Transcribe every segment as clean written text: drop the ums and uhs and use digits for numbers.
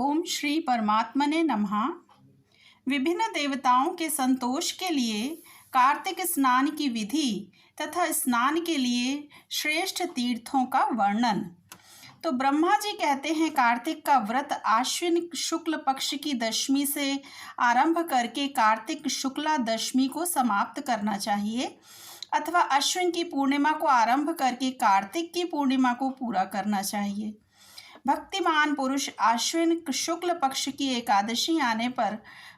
ओम श्री परमात्मने नमः। विभिन्न देवताओं के संतोष के लिए कार्तिक स्नान की विधि तथा स्नान के लिए श्रेष्ठ तीर्थों का वर्णन। तो ब्रह्मा जी कहते हैं कार्तिक का व्रत आश्विन शुक्ल पक्ष की दशमी से आरंभ करके कार्तिक शुक्ला दशमी को समाप्त करना चाहिए अथवा अश्विन की पूर्णिमा को आरंभ करके कार्तिक की पूर्णिमा को पूरा करना चाहिए। भक्तिमान पुरुष आश्विन शुक्ल पक्ष की एकादशी आने पर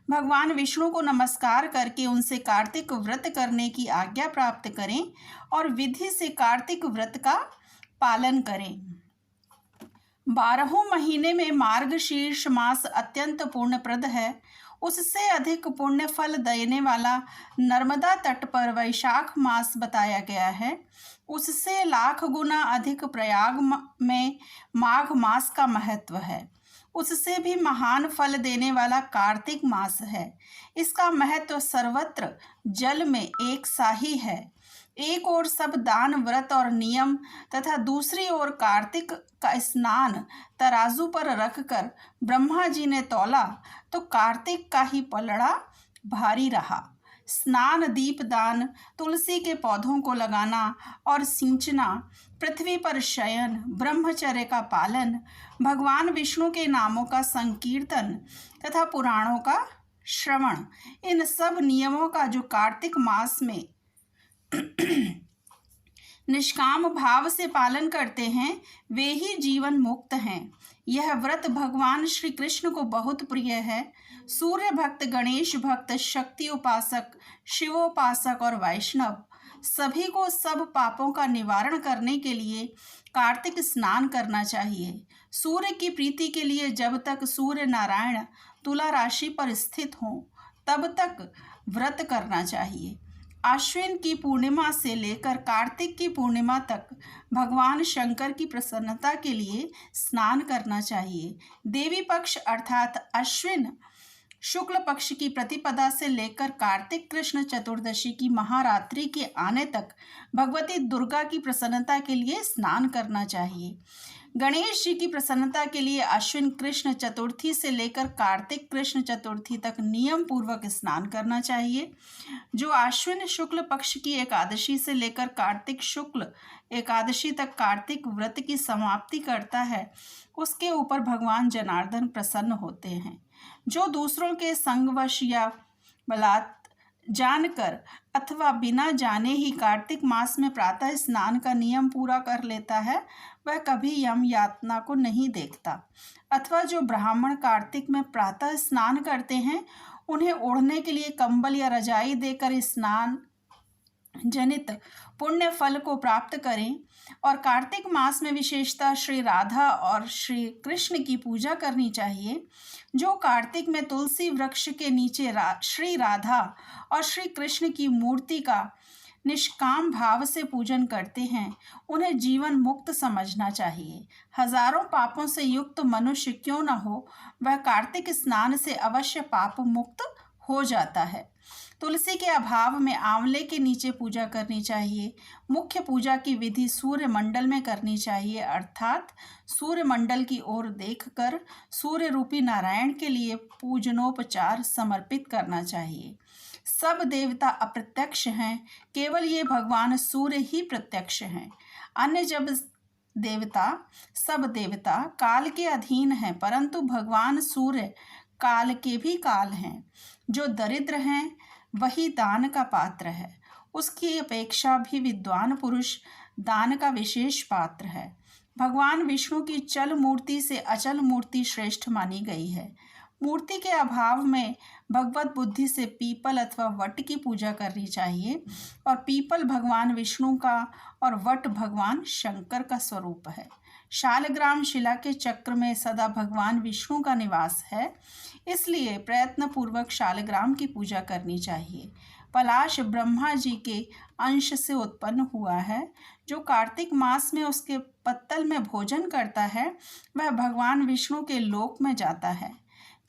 भगवान विष्णु को नमस्कार करके उनसे कार्तिक व्रत करने की आज्ञा प्राप्त करें और विधि से कार्तिक व्रत का पालन करें। 12 महीने में मार्गशीर्ष मास अत्यंत पुण्यप्रद है। उससे अधिक पुण्य फल देने वाला नर्मदा तट पर वैशाख मास बताया गया है। उससे लाख गुना अधिक प्रयाग में माघ मास का महत्व है। उससे भी महान फल देने वाला कार्तिक मास है। इसका महत्व सर्वत्र जल में एक सा ही है। एक ओर सब दान व्रत और नियम तथा दूसरी ओर कार्तिक का स्नान तराजू पर रखकर ब्रह्मा जी ने तौला तो कार्तिक का ही पलड़ा भारी रहा। स्नान, दीपदान, तुलसी के पौधों को लगाना और सिंचना, पृथ्वी पर शयन, ब्रह्मचर्य का पालन, भगवान विष्णु के नामों का संकीर्तन तथा पुराणों का श्रवण, इन सब नियमों का जो कार्तिक मास में निष्काम भाव से पालन करते हैं वे ही जीवन मुक्त हैं। यह व्रत भगवान श्री कृष्ण को बहुत प्रिय है। सूर्य भक्त, गणेश भक्त, शक्ति उपासक, शिवोपासक और वैष्णव सभी को सब पापों का निवारण करने के लिए कार्तिक स्नान करना चाहिए। सूर्य की प्रीति के लिए जब तक सूर्य नारायण तुला राशि पर स्थित हों तब तक व्रत करना चाहिए। आश्विन की पूर्णिमा से लेकर कार्तिक की पूर्णिमा तक भगवान शंकर की प्रसन्नता के लिए स्नान करना चाहिए। देवी पक्ष अर्थात अश्विन शुक्ल पक्ष की प्रतिपदा से लेकर कार्तिक कृष्ण चतुर्दशी की महारात्रि के आने तक भगवती दुर्गा की प्रसन्नता के लिए स्नान करना चाहिए। गणेश जी की प्रसन्नता के लिए अश्विन कृष्ण चतुर्थी से लेकर कार्तिक कृष्ण चतुर्थी तक नियम पूर्वक स्नान करना चाहिए। जो अश्विन शुक्ल पक्ष की एकादशी से लेकर कार्तिक शुक्ल एकादशी तक कार्तिक व्रत की समाप्ति करता है उसके ऊपर भगवान जनार्दन प्रसन्न होते हैं। जो दूसरों के संगवश या बलात् जानकर अथवा बिना जाने ही कार्तिक मास में प्रातः स्नान का नियम पूरा कर लेता है वह कभी यम यातना को नहीं देखता। अथवा जो ब्राह्मण कार्तिक में प्रातः स्नान करते हैं उन्हें ओढ़ने के लिए कंबल या रजाई देकर स्नान जनित पुण्य फल को प्राप्त करें। और कार्तिक मास में विशेषतः श्री राधा और श्री कृष्ण की पूजा करनी चाहिए। जो कार्तिक में तुलसी वृक्ष के नीचे श्री राधा और श्री कृष्ण की मूर्ति का निष्काम भाव से पूजन करते हैं उन्हें जीवन मुक्त समझना चाहिए। हजारों पापों से युक्त मनुष्य क्यों न हो वह कार्तिक स्नान से अवश्य पाप मुक्त हो जाता है। तुलसी के अभाव में आंवले के नीचे पूजा करनी चाहिए। मुख्य पूजा की विधि सूर्य मंडल में करनी चाहिए अर्थात सूर्य मंडल की ओर देखकर सूर्य रूपी नारायण के लिए पूजनोपचार समर्पित करना चाहिए। सब देवता अप्रत्यक्ष हैं, केवल ये भगवान सूर्य ही प्रत्यक्ष हैं। अन्य सब देवता काल के अधीन हैं परंतु भगवान सूर्य काल के भी काल हैं। जो दरिद्र हैं वही दान का पात्र है। उसकी अपेक्षा भी विद्वान पुरुष दान का विशेष पात्र है। भगवान विष्णु की चल मूर्ति से अचल मूर्ति श्रेष्ठ मानी गई है। मूर्ति के अभाव में भगवत बुद्धि से पीपल अथवा वट की पूजा करनी चाहिए। और पीपल भगवान विष्णु का और वट भगवान शंकर का स्वरूप है। शालग्राम शिला के चक्र में सदा भगवान विष्णु का निवास है, इसलिए प्रयत्न पूर्वक शालग्राम की पूजा करनी चाहिए। पलाश ब्रह्मा जी के अंश से उत्पन्न हुआ है। जो कार्तिक मास में उसके पत्तल में भोजन करता है वह भगवान विष्णु के लोक में जाता है।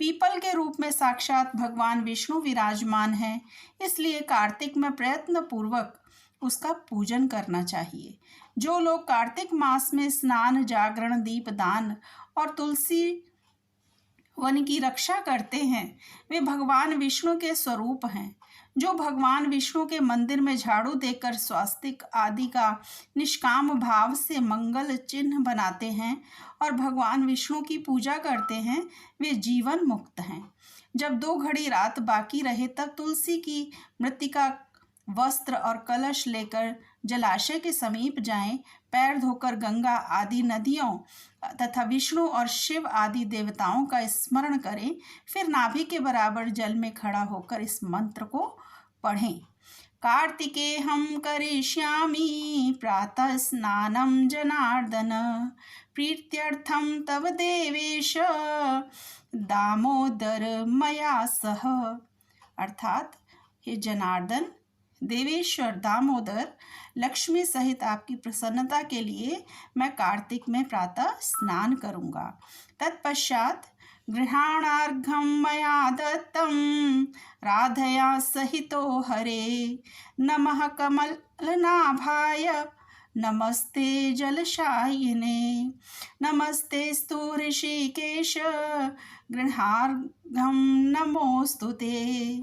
पीपल के रूप में साक्षात भगवान विष्णु विराजमान है, इसलिए कार्तिक में प्रयत्न पूर्वक उसका पूजन करना चाहिए। जो लोग कार्तिक मास में स्नान, जागरण, दीपदान और तुलसी वन की रक्षा करते हैं वे भगवान विष्णु के स्वरूप हैं। जो भगवान विष्णु के मंदिर में झाड़ू देकर स्वास्तिक आदि का निष्काम भाव से मंगल चिन्ह बनाते हैं और भगवान विष्णु की पूजा करते हैं वे जीवन मुक्त हैं। जब 2 घड़ी रात बाकी रहे तब तुलसी की मृत्तिका वस्त्र और कलश लेकर जलाशय के समीप जाएं, पैर धोकर गंगा आदि नदियों तथा विष्णु और शिव आदि देवताओं का स्मरण करें, फिर नाभि के बराबर जल में खड़ा होकर इस मंत्र को पढ़ें। कार्तिके हम करिष्यामि प्रातः स्नानं जनार्दन प्रीत्यर्थं तव देवेश दामोदर मया सह। अर्थात हे जनार्दन, देवेश्वर दामोदर, लक्ष्मी सहित आपकी प्रसन्नता के लिए मैं कार्तिक में प्रातः स्नान करूँगा। तत्पश्चात गृहाणार्घ्यं मया दत्तं राधया सहितो हरे नमः कमलनाभाय नमस्ते जलशायिने नमस्तेस्तु ऋषिकेश गृहार्घ्यं नमोस्तुते।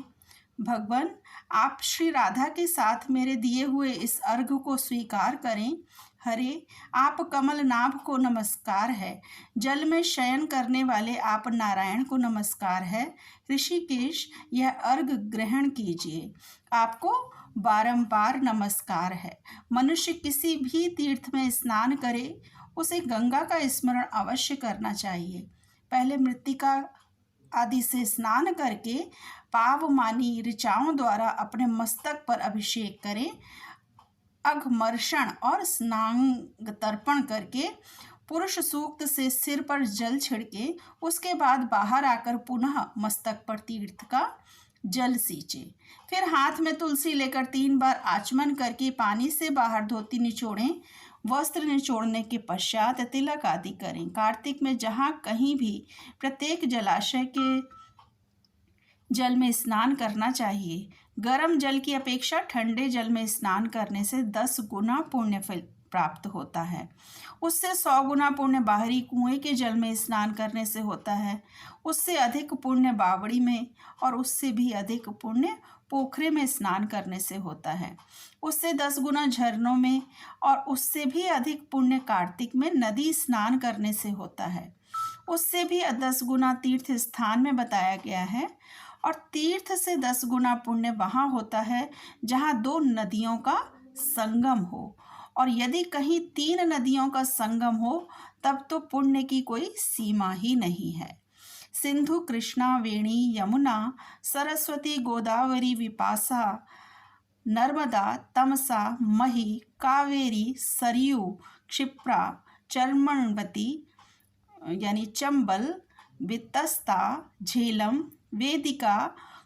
भगवान, आप श्री राधा के साथ मेरे दिए हुए इस अर्घ को स्वीकार करें। हरे, आप कमलनाभ को नमस्कार है। जल में शयन करने वाले आप नारायण को नमस्कार है। ऋषिकेश, यह अर्घ ग्रहण कीजिए। आपको बारंबार नमस्कार है। मनुष्य किसी भी तीर्थ में स्नान करे उसे गंगा का स्मरण अवश्य करना चाहिए। पहले मृत्तिका आदि से स्नान करके पावमानी ऋचाओं द्वारा अपने मस्तक पर अभिषेक करें। अघमर्षण और स्नांग तर्पण करके पुरुष सूक्त से सिर पर जल छिड़के उसके बाद बाहर आकर पुनः मस्तक पर तीर्थ का जल सींचे। फिर हाथ में तुलसी लेकर 3 बार आचमन करके पानी से बाहर धोती निचोड़ें। वस्त्र निचोड़ने के पश्चात तिलक आदि करें। कार्तिक में जहाँ कहीं भी प्रत्येक जलाशय के जल में स्नान करना चाहिए। गर्म जल की अपेक्षा ठंडे जल में स्नान करने से 10 गुना पुण्य फल प्राप्त होता है। उससे 100 गुना पुण्य बाहरी कुएं के जल में स्नान करने से होता है। उससे अधिक पुण्य बावड़ी में और उससे भी अधिक पुण्य पोखरे में स्नान करने से होता है। उससे 10 गुना झरनों में और उससे भी अधिक पुण्य कार्तिक में नदी स्नान करने से होता है। उससे भी 10 गुना तीर्थ स्थान में बताया गया है और तीर्थ से 10 गुना पुण्य वहाँ होता है जहाँ 2 नदियों का संगम हो, और यदि कहीं 3 नदियों का संगम हो तब तो पुण्य की कोई सीमा ही नहीं है। सिंधु, कृष्णा, वेणी, यमुना, सरस्वती, गोदावरी, विपासा, नर्मदा, तमसा, मही, कावेरी, सरयू, क्षिप्रा, चर्मणवती यानी चंबल, वितस्ता, झेलम, वेदिका,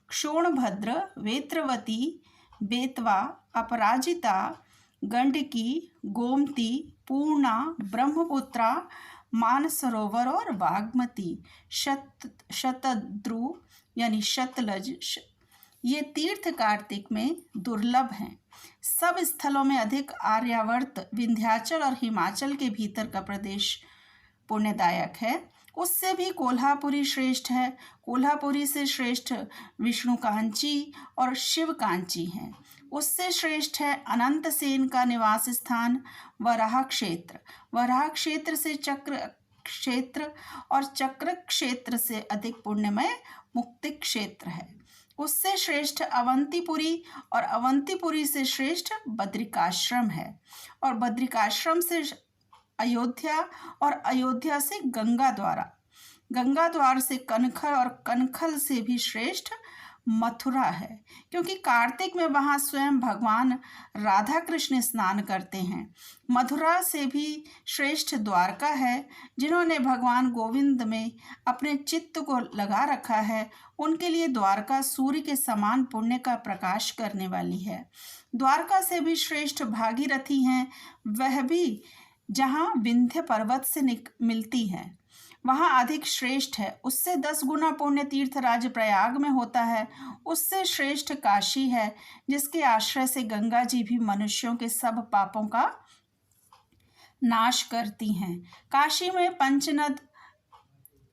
क्षोणभद्र, वेत्रवती, बेतवा, अपराजिता, गंडकी, गोमती, पूर्णा, ब्रह्मपुत्रा, मानसरोवर और बागमती, शतद्रु यानी शतलज, ये तीर्थ कार्तिक में दुर्लभ हैं। सब स्थलों में अधिक आर्यावर्त, विंध्याचल और हिमाचल के भीतर का प्रदेश पुण्यदायक है। उससे भी कोल्हापुरी श्रेष्ठ है। कोल्हापुरी से श्रेष्ठ विष्णु कांची और शिव कांची हैं। उससे श्रेष्ठ है अनंत सेन का निवास स्थान वराह क्षेत्र। वराह क्षेत्र से चक्र क्षेत्र और चक्र क्षेत्र से अधिक पुण्यमय मुक्ति क्षेत्र है। उससे श्रेष्ठ अवंतीपुरी और अवंतीपुरी से श्रेष्ठ बद्रिकाश्रम है और बद्रिकाश्रम से अयोध्या और अयोध्या से गंगा द्वार से कनखल और कनखल से भी श्रेष्ठ मथुरा है, क्योंकि कार्तिक में वहाँ स्वयं भगवान राधा कृष्ण स्नान करते हैं। मथुरा से भी श्रेष्ठ द्वारका है। जिन्होंने भगवान गोविंद में अपने चित्त को लगा रखा है उनके लिए द्वारका सूर्य के समान पुण्य का प्रकाश करने वाली है। द्वारका से भी श्रेष्ठ भागीरथी हैं, वह भी जहाँ विंध्य पर्वत से मिलती है वहाँ अधिक श्रेष्ठ है। उससे 10 गुना पुण्य तीर्थ राज प्रयाग में होता है। उससे श्रेष्ठ काशी है, जिसके आश्रय से गंगा जी भी मनुष्यों के सब पापों का नाश करती हैं। काशी में पंचनद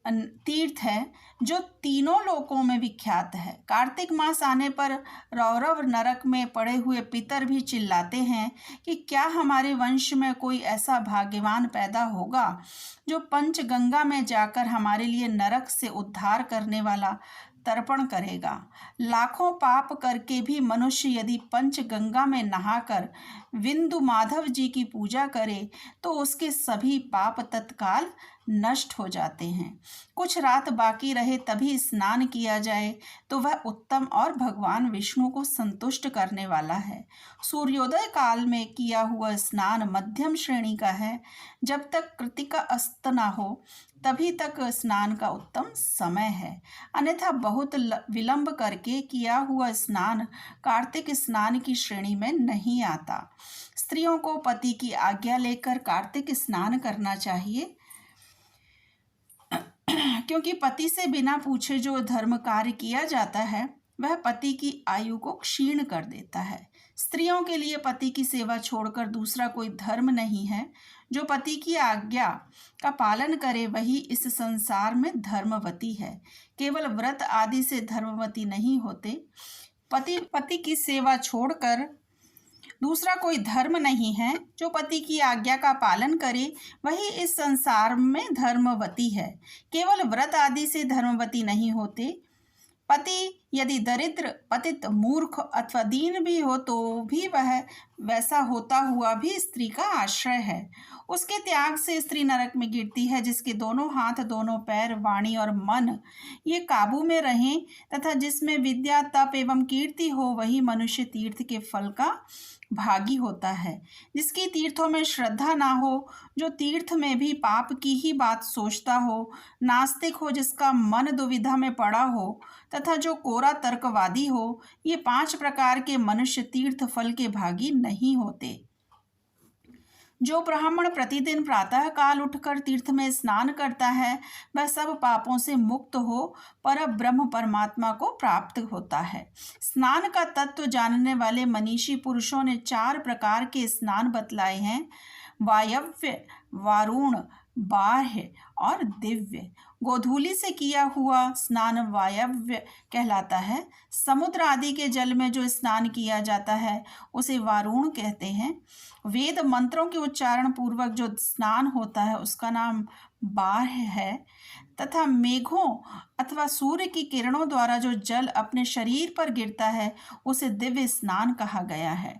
तीर्थ है जो तीनों लोकों में विख्यात है। कार्तिक मास आने पर रौरव नरक में पड़े हुए पितर भी चिल्लाते हैं कि क्या हमारे वंश में कोई ऐसा भाग्यवान पैदा होगा जो पंचगंगा में जाकर हमारे लिए नरक से उद्धार करने वाला तर्पण करेगा। लाखों पाप करके भी मनुष्य यदि पंचगंगा में नहाकर विंदु माधव जी की पूजा करे तो उसके सभी पाप तत्काल नष्ट हो जाते हैं। कुछ रात बाकी रहे तभी स्नान किया जाए तो वह उत्तम और भगवान विष्णु को संतुष्ट करने वाला है। सूर्योदय काल में किया हुआ स्नान मध्यम श्रेणी का है। जब तक कृतिका अस्त ना हो तभी तक स्नान का उत्तम समय है, अन्यथा बहुत विलंब करके किया हुआ स्नान कार्तिक स्नान की श्रेणी में नहीं आता। स्त्रियों को पति की आज्ञा लेकर कार्तिक स्नान करना चाहिए, क्योंकि पति से बिना पूछे जो धर्म कार्य किया जाता है वह पति की आयु को क्षीण कर देता है। स्त्रियों के लिए पति की सेवा छोड़कर दूसरा कोई धर्म नहीं है। जो पति की आज्ञा का पालन करे वही इस संसार में धर्मवती है। केवल व्रत आदि से धर्मवती नहीं होते। पति की सेवा छोड़कर दूसरा कोई धर्म नहीं है। जो पति की आज्ञा का पालन करे वही इस संसार में धर्मवती है। केवल व्रत आदि से धर्मवती नहीं होते। पति यदि दरिद्र, पतित, मूर्ख अथवा दीन भी हो तो भी वह वैसा होता हुआ भी स्त्री का आश्रय है। उसके त्याग से स्त्री नरक में गिरती है। जिसके दोनों हाथ, दोनों पैर, वाणी और मन ये काबू में रहें तथा जिसमें विद्या, तप एवं कीर्ति हो वही मनुष्य तीर्थ के फल का भागी होता है। जिसकी तीर्थों में श्रद्धा ना हो, जो तीर्थ में भी पाप की ही बात सोचता हो, नास्तिक हो, जिसका मन दुविधा में पड़ा हो तथा जो कोरा तर्कवादी हो, ये 5 प्रकार के मनुष्य तीर्थ फल के भागी नहीं होते। जो ब्राह्मण प्रतिदिन प्रातः काल उठकर तीर्थ में स्नान करता है वह सब पापों से मुक्त हो पर ब्रह्म परमात्मा को प्राप्त होता है। स्नान का तत्व जानने वाले मनीषी पुरुषों ने 4 प्रकार के स्नान बतलाए हैं: वायव्य, वारुण, बाह्य और दिव्य। गोधूली से किया हुआ स्नान वायव्य कहलाता है। समुद्र आदि के जल में जो स्नान किया जाता है उसे वारुण कहते हैं। वेद मंत्रों के उच्चारण पूर्वक जो स्नान होता है उसका नाम बाह्य है तथा मेघों अथवा सूर्य की किरणों द्वारा जो जल अपने शरीर पर गिरता है उसे दिव्य स्नान कहा गया है।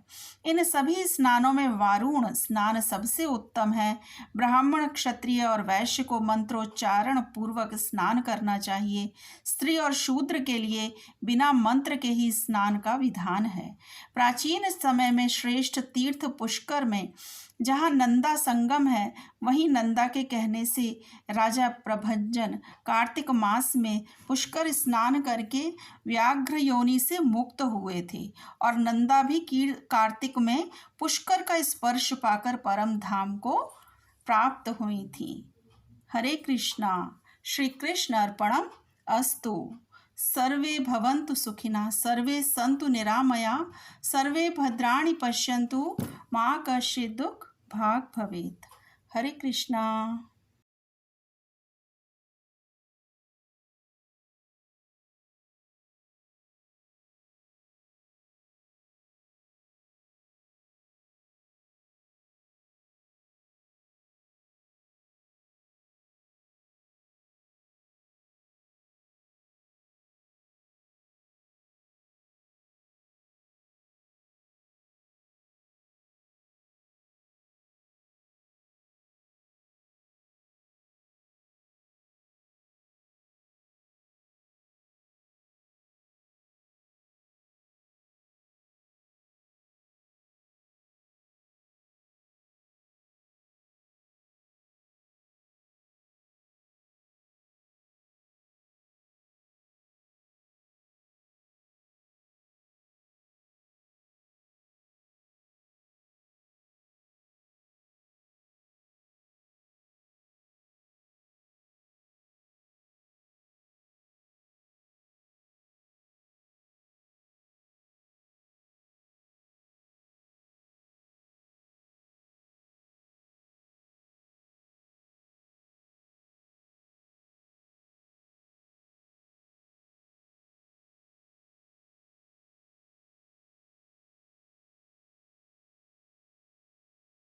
इन सभी स्नानों में वारुण स्नान सबसे उत्तम है। ब्राह्मण, क्षत्रिय और वैश्य को मंत्रोच्चारण पूर्वक स्नान करना चाहिए। स्त्री और शूद्र के लिए बिना मंत्र के ही स्नान का विधान है। प्राचीन समय में श्रेष्ठ तीर्थ पुष्कर में जहाँ नंदा संगम है वहीं नंदा के कहने से राजा प्रभंजन कार्तिक मास में पुष्कर स्नान करके व्याघ्र योनि से मुक्त हुए थे और नंदा भी कार्तिक में पुष्कर का स्पर्श पाकर परम धाम को प्राप्त हुई थी। हरे कृष्णा। श्री कृष्ण अर्पणम अस्तु। सर्वे भवन्तु सुखिनः, सर्वे सन्तु निरामया, सर्वे भद्राणि पश्यन्तु, मा कश्चित् दुःख भाग् भवेत्। हरे कृष्णा।